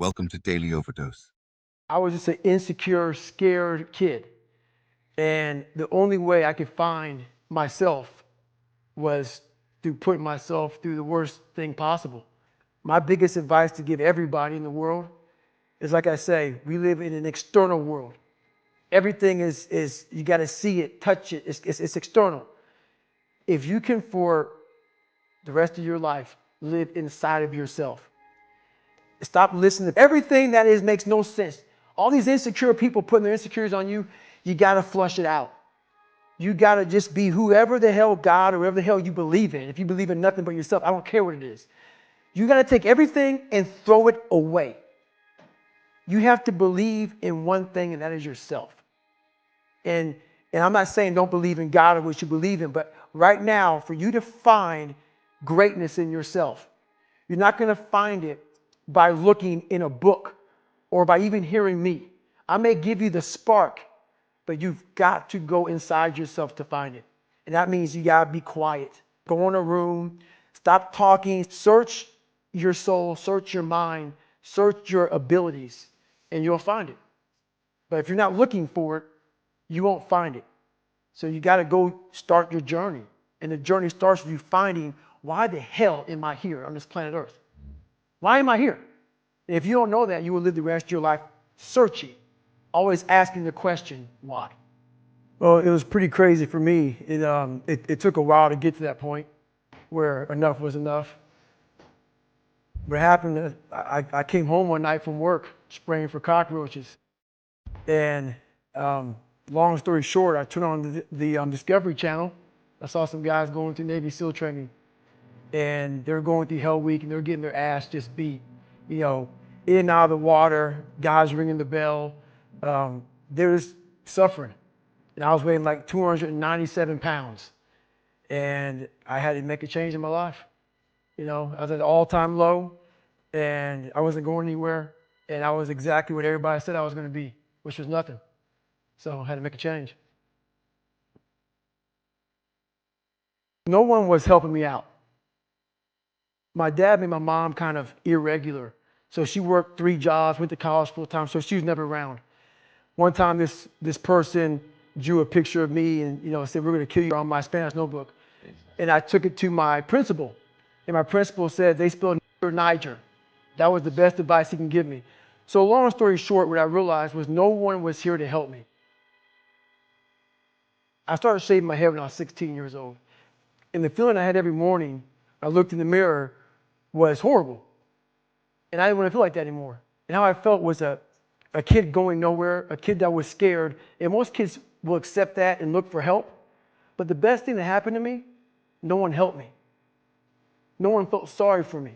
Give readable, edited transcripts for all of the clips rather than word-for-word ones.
Welcome to Daily Overdose. I was just an insecure, scared kid. And the only way I could find myself was through putting myself through the worst thing possible. My biggest advice to give everybody in the world is, like I say, we live in an external world. Everything is you got to see it, touch it. It's external. If you can, for the rest of your life, live inside of yourself, stop listening to everything that makes no sense. All these insecure people putting their insecurities on you, you got to flush it out. You got to just be whoever the hell God or whoever the hell you believe in. If you believe in nothing but yourself, I don't care what it is. You got to take everything and throw it away. You have to believe in one thing, and that is yourself. And I'm not saying don't believe in God or what you believe in, but right now, for you to find greatness in yourself, you're not going to find it by looking in a book or by even hearing me. I may give you the spark, but you've got to go inside yourself to find it. And that means you got to be quiet. Go in a room, stop talking, search your soul, search your mind, search your abilities, and you'll find it. But if you're not looking for it, you won't find it. So you got to go start your journey. And the journey starts with you finding, why the hell am I here on this planet Earth? Why am I here? If you don't know that, you will live the rest of your life searching, always asking the question, why? Well, it was pretty crazy for me. It took a while to get to that point where enough was enough. What happened, I came home one night from work spraying for cockroaches. And long story short, I turned on the Discovery Channel. I saw some guys going through Navy SEAL training. And they're going through Hell Week, and they're getting their ass just beat. You know, in and out of the water, guys ringing the bell. They're just suffering. And I was weighing like 297 pounds. And I had to make a change in my life. You know, I was at an all-time low, and I wasn't going anywhere. And I was exactly what everybody said I was going to be, which was nothing. So I had to make a change. No one was helping me out. My dad made my mom kind of irregular. So she worked 3 jobs, went to college full time, so she was never around. One time this person drew a picture of me and said, "We're gonna kill you," on my Spanish notebook. And I took it to my principal. And my principal said, "They spelled Niger." That was the best advice he can give me. So long story short, what I realized was no one was here to help me. I started shaving my head when I was 16 years old. And the feeling I had every morning, I looked in the mirror, was horrible. And I didn't want to feel like that anymore. And how I felt was a kid going nowhere, a kid that was scared. And most kids will accept that and look for help. But the best thing that happened to me, no one helped me. No one felt sorry for me.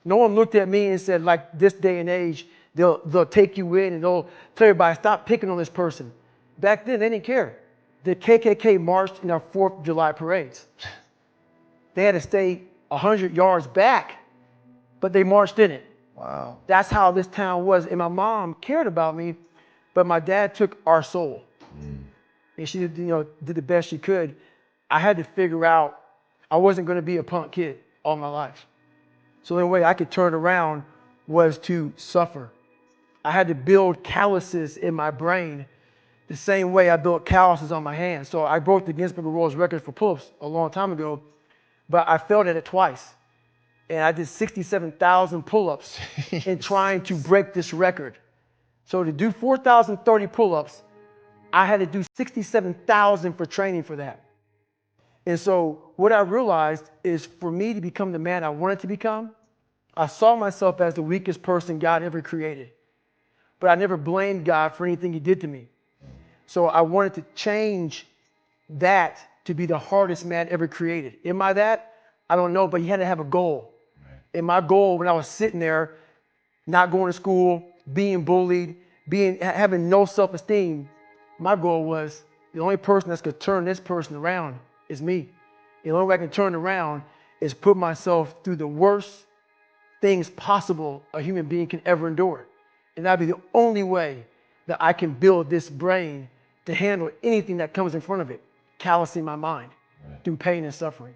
No one looked at me and said, like this day and age, they'll take you in and they'll tell everybody, stop picking on this person. Back then, they didn't care. The KKK marched in our 4th of July parades. They had to stay 100 yards back, but they marched in it. Wow. That's how this town was. And my mom cared about me, but my dad took our soul. And she did the best she could. I had to figure out I wasn't going to be a punk kid all my life. So the only way I could turn around was to suffer. I had to build calluses in my brain the same way I built calluses on my hands. So I broke the Guinness Book of World Records for pull-ups a long time ago, but I failed at it twice. And I did 67,000 pull-ups in trying to break this record. So to do 4,030 pull-ups, I had to do 67,000 for training for that. And so what I realized is, for me to become the man I wanted to become, I saw myself as the weakest person God ever created. But I never blamed God for anything he did to me. So I wanted to change that to be the hardest man ever created. Am I that? I don't know, but he had to have a goal. And my goal, when I was sitting there, not going to school, being bullied, having no self-esteem, my goal was, the only person that's going to turn this person around is me. The only way I can turn around is put myself through the worst things possible a human being can ever endure. And that'd be the only way that I can build this brain to handle anything that comes in front of it, callousing my mind through pain and suffering.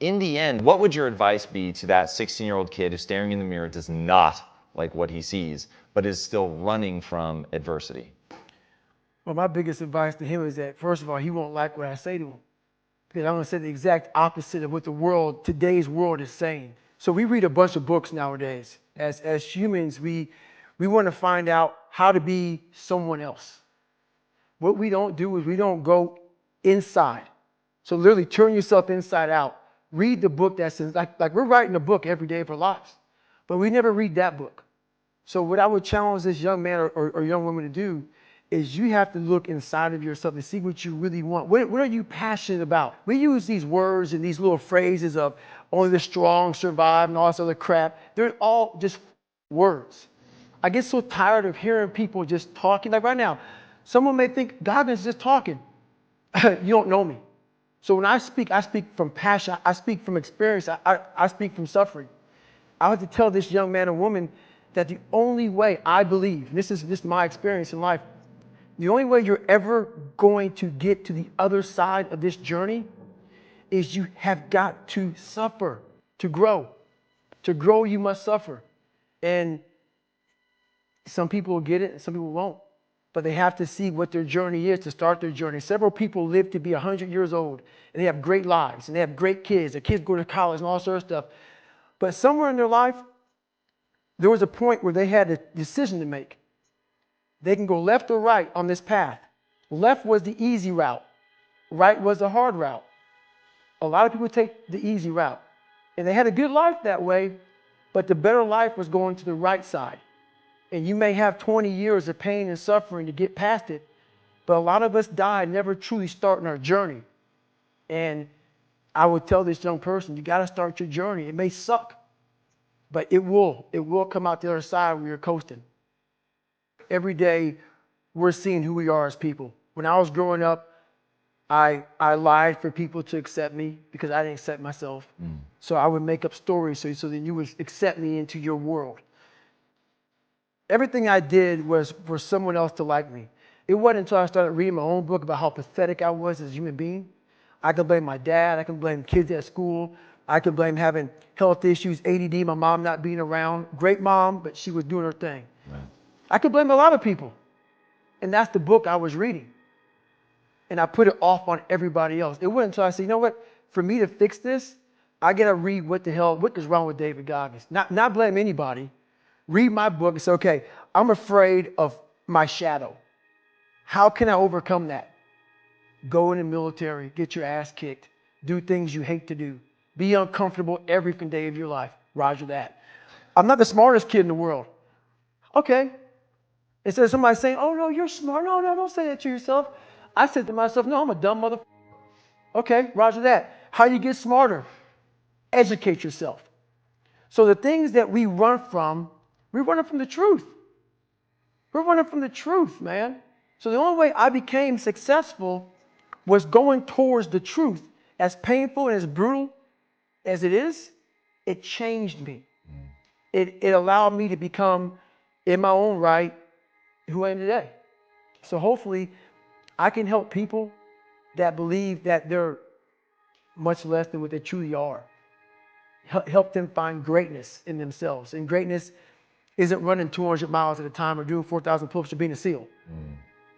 In the end, what would your advice be to that 16-year-old kid who's staring in the mirror, does not like what he sees, but is still running from adversity? Well, my biggest advice to him is that, first of all, he won't like what I say to him. Because I'm going to say the exact opposite of what today's world is saying. So we read a bunch of books nowadays. As humans, we want to find out how to be someone else. What we don't do is we don't go inside. So literally turn yourself inside out. Read the book that says, like we're writing a book every day of our lives, but we never read that book. So what I would challenge this young man or young woman to do is you have to look inside of yourself and see what you really want. What are you passionate about? We use these words and these little phrases of only the strong survive and all this other crap. They're all just words. I get so tired of hearing people just talking. Like right now, someone may think Goggins is just talking. You don't know me. So when I speak from passion. I speak from experience. I speak from suffering. I have to tell this young man or woman that the only way I believe, and this is my experience in life, the only way you're ever going to get to the other side of this journey is you have got to suffer to grow. To grow, you must suffer. And some people will get it and some people won't. But they have to see what their journey is to start their journey. Several people live to be 100 years old and they have great lives and they have great kids. Their kids go to college and all sorts of stuff. But somewhere in their life, there was a point where they had a decision to make. They can go left or right on this path. Left was the easy route. Right was the hard route. A lot of people take the easy route. And they had a good life that way, but the better life was going to the right side. And you may have 20 years of pain and suffering to get past it, but a lot of us die never truly starting our journey. And I would tell this young person, you got to start your journey. It may suck, but it will come out the other side when you're coasting. Every day, we're seeing who we are as people. When I was growing up, I lied for people to accept me because I didn't accept myself. So I would make up stories so that you would accept me into your world. Everything I did was for someone else to like me. It wasn't until I started reading my own book about how pathetic I was as a human being. I could blame my dad. I could blame kids at school. I could blame having health issues, ADD, my mom not being around. Great mom, but she was doing her thing. Right. I could blame a lot of people. And that's the book I was reading. And I put it off on everybody else. It wasn't until I said, you know what? For me to fix this, I got to read what is wrong with David Goggins. Not blame anybody. Read my book and say, okay, I'm afraid of my shadow. How can I overcome that? Go in the military, get your ass kicked, do things you hate to do, be uncomfortable every day of your life. Roger that. I'm not the smartest kid in the world. Okay. Instead of somebody saying, oh, no, you're smart. No, don't say that to yourself. I said to myself, no, I'm a dumb motherfucker. Okay, roger that. How do you get smarter? Educate yourself. So the things that we run from, we're running from the truth. We're running from the truth, man. So the only way I became successful was going towards the truth. As painful and as brutal as it is, it changed me. It allowed me to become, in my own right, who I am today. So hopefully I can help people that believe that they're much less than what they truly are. Help them find greatness in themselves. And greatness isn't running 200 miles at a time or doing 4,000 pull-ups or being a SEAL.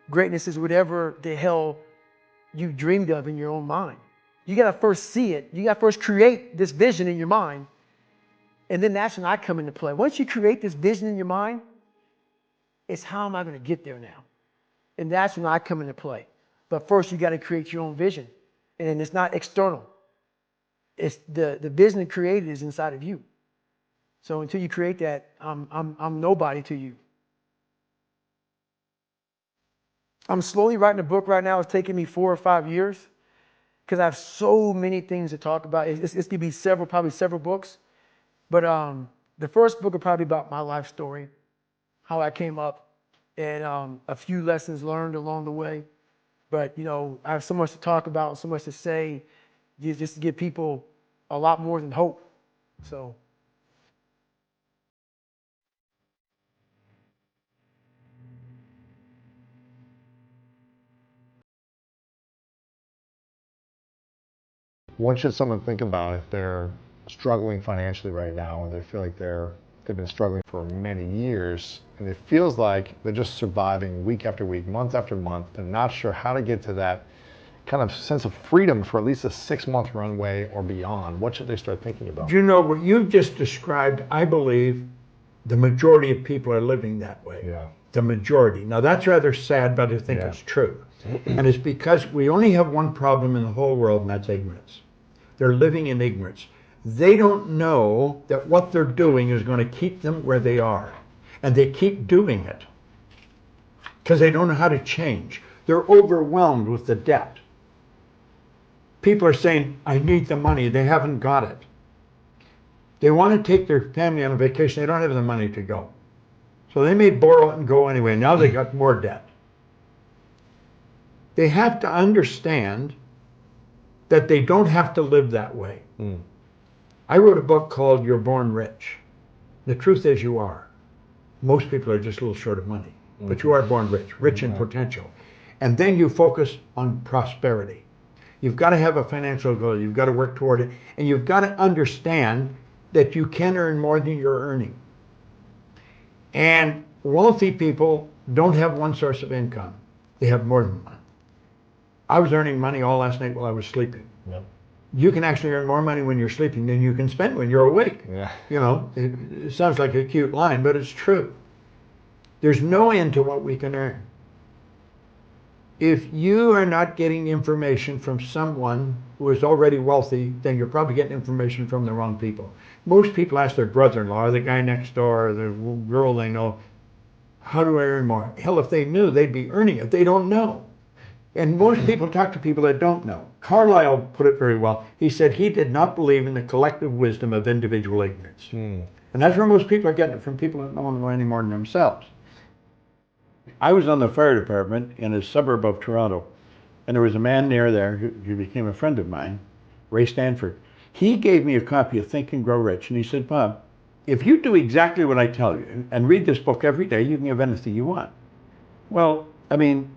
Greatness is whatever the hell you dreamed of in your own mind. You got to first see it. You got to first create this vision in your mind. And then that's when I come into play. Once you create this vision in your mind, it's how am I going to get there now? And that's when I come into play. But first, you got to create your own vision. And it's not external. It's the vision created is inside of you. So until you create that, I'm nobody to you. I'm slowly writing a book right now. It's taking me 4 or 5 years because I have so many things to talk about. It's going to be probably several books. But the first book will probably be about my life story, how I came up, and a few lessons learned along the way. But, you know, I have so much to talk about, so much to say, just to give people a lot more than hope. So. What should someone think about if they're struggling financially right now and they feel like they're they've been struggling for many years, and it feels like they're just surviving week after week, month after month. They're not sure how to get to that kind of sense of freedom for at least a 6-month runway or beyond. What should they start thinking about? You know, what you've just described, I believe the majority of people are living that way. Yeah. The majority. Now that's rather sad, but I think Yeah. it's true. And it's because we only have one problem in the whole world, and that's ignorance. They're living in ignorance. They don't know that what they're doing is going to keep them where they are. And they keep doing it because they don't know how to change. They're overwhelmed with the debt. People are saying, I need the money. They haven't got it. They want to take their family on a vacation. They don't have the money to go. So they may borrow it and go anyway. Now they got more debt. They have to understand that they don't have to live that way. I wrote a book called You're Born Rich. The truth is you are. Most people are just a little short of money, but you are born rich, rich in potential. And then you focus on prosperity. You've got to have a financial goal. You've got to work toward it. And you've got to understand that you can earn more than you're earning. And wealthy people don't have one source of income. They have more than one. I was earning money all last night while I was sleeping. Yep. You can actually earn more money when you're sleeping than you can spend when you're awake. Yeah. You know, it sounds like a cute line, but it's true. There's no end to what we can earn. If you are not getting information from someone who is already wealthy, then you're probably getting information from the wrong people. Most people ask their brother-in-law, or the guy next door, or the girl they know, how do I earn more? Hell, if they knew, they'd be earning it. They don't know. And most people talk to people that don't know. Carlyle put it very well. He said he did not believe in the collective wisdom of individual ignorance. And that's where most people are getting it, from people that don't know any more than themselves. I was on the fire department in a suburb of Toronto, and there was a man near there who became a friend of mine, Ray Stanford. He gave me a copy of Think and Grow Rich, and he said, Bob, if you do exactly what I tell you and read this book every day, you can have anything you want. Well, I mean,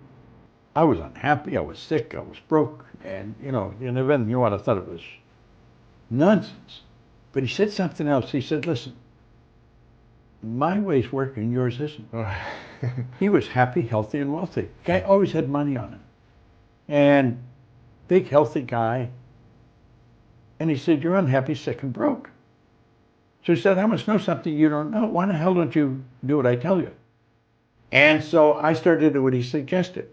I was unhappy, I was sick, I was broke, and you know, and if anything you want, I thought it was nonsense. But he said something else. He said, listen, my way's working, yours isn't. He was happy, healthy, and wealthy. Guy always had money on him. And big, healthy guy. And he said, you're unhappy, sick, and broke. So he said, I must know something you don't know. Why the hell don't you do what I tell you? And so I started to do what he suggested.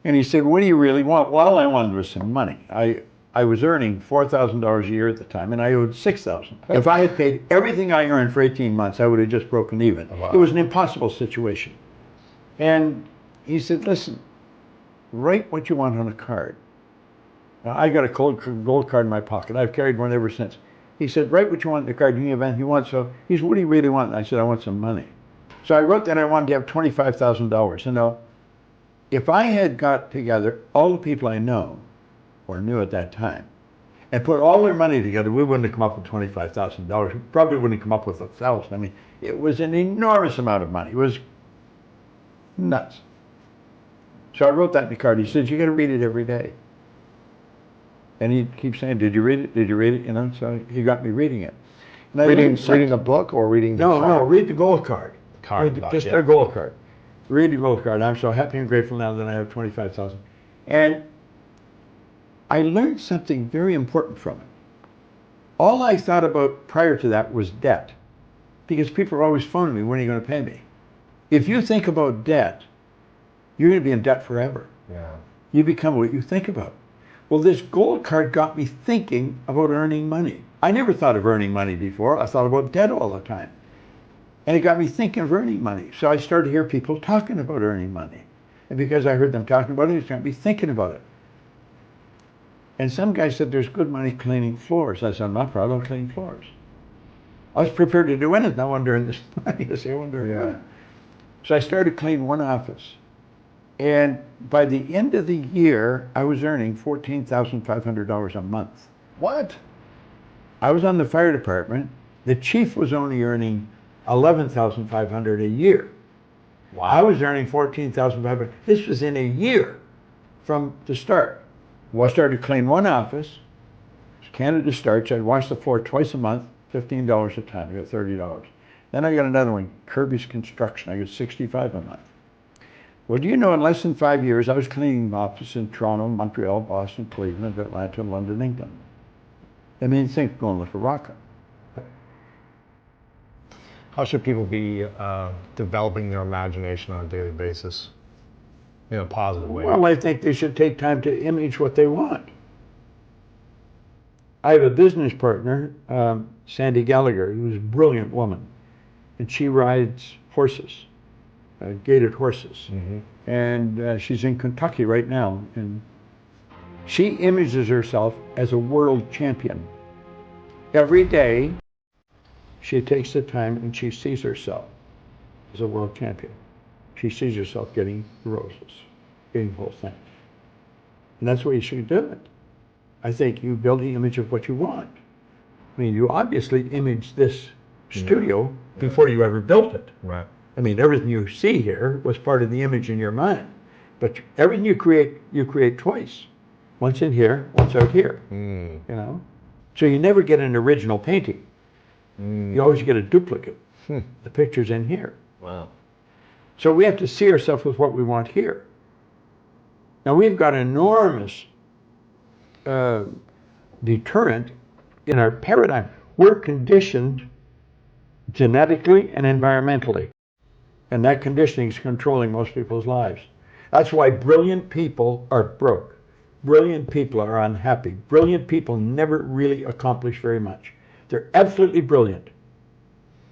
And he said, what do you really want? Well, all I wanted was some money. I was earning $4,000 a year at the time, and I owed $6,000. If I had paid everything I earned for 18 months, I would have just broken even. Oh, wow. It was an impossible situation. And he said, listen, write what you want on a card. Now, I got a gold card in my pocket. I've carried one ever since. He said, write what you want on the card. You can have anything you want. So he said, what do you really want? And I said, I want some money. So I wrote that I wanted to have $25,000. And now, if I had got together all the people I know or knew at that time and put all their money together, we wouldn't have come up with $25,000. We probably wouldn't come up with $1,000. I mean, it was an enormous amount of money. It was nuts. So I wrote that in the card. He said, you got to read it every day. And he keeps saying, did you read it? Did you read it? You know, so he got me reading it. And reading the book or reading the card? No, read the gold card. Just yeah. a gold card. Read the gold card. I'm so happy and grateful now that I have 25,000. And I learned something very important from it. All I thought about prior to that was debt, because people are always phoning me, when are you going to pay me? If you think about debt, you're going to be in debt forever. Yeah. You become what you think about. Well, this gold card got me thinking about earning money. I never thought of earning money before. I thought about debt all the time. And it got me thinking of earning money. So I started to hear people talking about earning money. And because I heard them talking about it, it got me thinking about it. And some guy said, there's good money cleaning floors. I said, I'm not proud of cleaning floors. I was prepared to do anything. I wanted to earn this money. I wonder. Yeah. So I started cleaning one office. And by the end of the year, I was earning $14,500 a month. What? I was on the fire department. The chief was only earning $11,500 a year. Wow. I was earning $14,500. This was in a year from the start. Well, I started to clean one office, Canada Starch. I'd wash the floor twice a month, $15 a time. I got $30. Then I got another one, Kirby's Construction. I got $65 a month. Well, do you know, in less than 5 years, I was cleaning an office in Toronto, Montreal, Boston, Cleveland, Atlanta, London, England. That means think going like a rocket. How should people be developing their imagination on a daily basis in a positive way? Well, I think they should take time to image what they want. I have a business partner, Sandy Gallagher, who's a brilliant woman, and she rides horses, gaited horses. Mm-hmm. And she's in Kentucky right now, and she images herself as a world champion. Every day, she takes the time and she sees herself as a world champion. She sees herself getting the roses, getting the whole thing. And that's what you should do. I think you build the image of what you want. I mean, you obviously imaged this studio before you ever built it. Right. I mean, everything you see here was part of the image in your mind. But everything you create twice. Once in here, once out here. You know? So you never get an original painting. You always get a duplicate. The picture's in here. Wow. So we have to see ourselves with what we want here. Now we've got enormous deterrent in our paradigm. We're conditioned genetically and environmentally. And that conditioning is controlling most people's lives. That's why brilliant people are broke. Brilliant people are unhappy. Brilliant people never really accomplish very much. They're absolutely brilliant,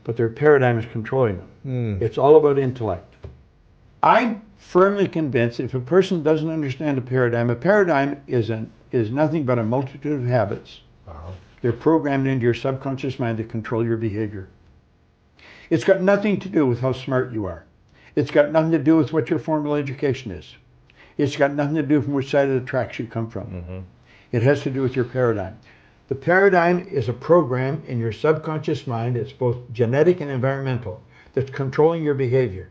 but their paradigm is controlling them. It's all about intellect. I'm firmly convinced if a person doesn't understand a paradigm is nothing but a multitude of habits. They're programmed into your subconscious mind to control your behavior. It's got nothing to do with how smart you are. It's got nothing to do with what your formal education is. It's got nothing to do from which side of the tracks you come from. It has to do with your paradigm. The paradigm is a program in your subconscious mind. It's both genetic and environmental that's controlling your behavior.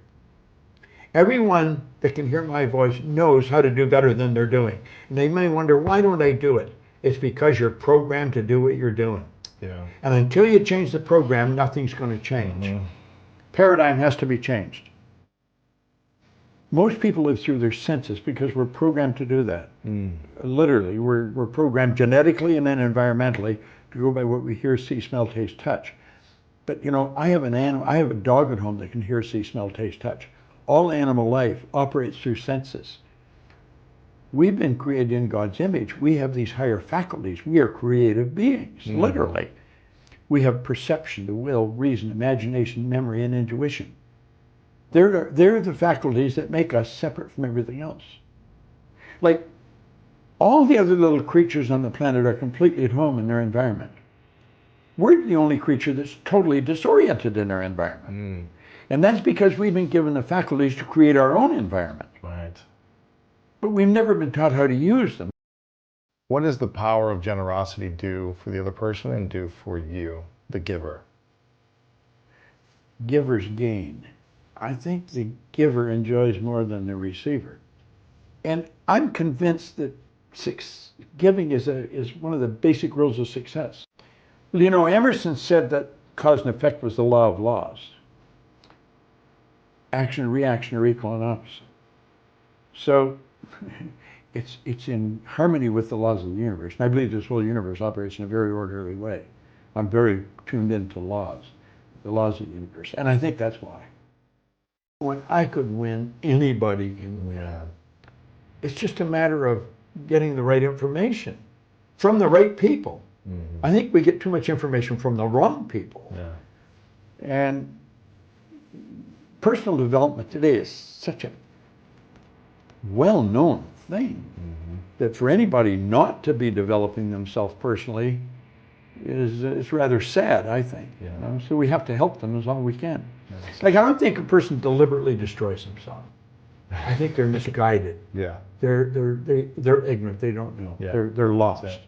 Everyone that can hear my voice knows how to do better than they're doing. And they may wonder, why don't I do it? It's because you're programmed to do what you're doing. Yeah. And until you change the program, nothing's going to change. Paradigm has to be changed. Most people live through their senses because we're programmed to do that. Literally, we're programmed genetically and then environmentally to go by what we hear, see, smell, taste, touch. But you know, I have a dog at home that can hear, see, smell, taste, touch. All animal life operates through senses. We've been created in God's image. We have these higher faculties. We are creative beings, literally. We have perception, the will, reason, imagination, memory, and intuition. They're the faculties that make us separate from everything else. Like, all the other little creatures on the planet are completely at home in their environment. We're the only creature that's totally disoriented in our environment. And that's because we've been given the faculties to create our own environment. Right. But we've never been taught how to use them. What does the power of generosity do for the other person and do for you, the giver? Givers gain. I think the giver enjoys more than the receiver. And I'm convinced that giving is one of the basic rules of success. Well, you know, Emerson said that cause and effect was the law of laws. Action and reaction are equal and opposite. So it's in harmony with the laws of the universe. And I believe this whole universe operates in a very orderly way. I'm very tuned into laws, the laws of the universe. And I think that's why. When I could win, anybody can win. It's just a matter of getting the right information from the right people. I think we get too much information from the wrong people. And personal development today is such a well-known thing that for anybody not to be developing themselves personally is rather sad, I think. You know? So we have to help them as long as we can. Like, I don't think a person deliberately destroys himself. I think they're misguided. They're ignorant. They don't know. They're lost.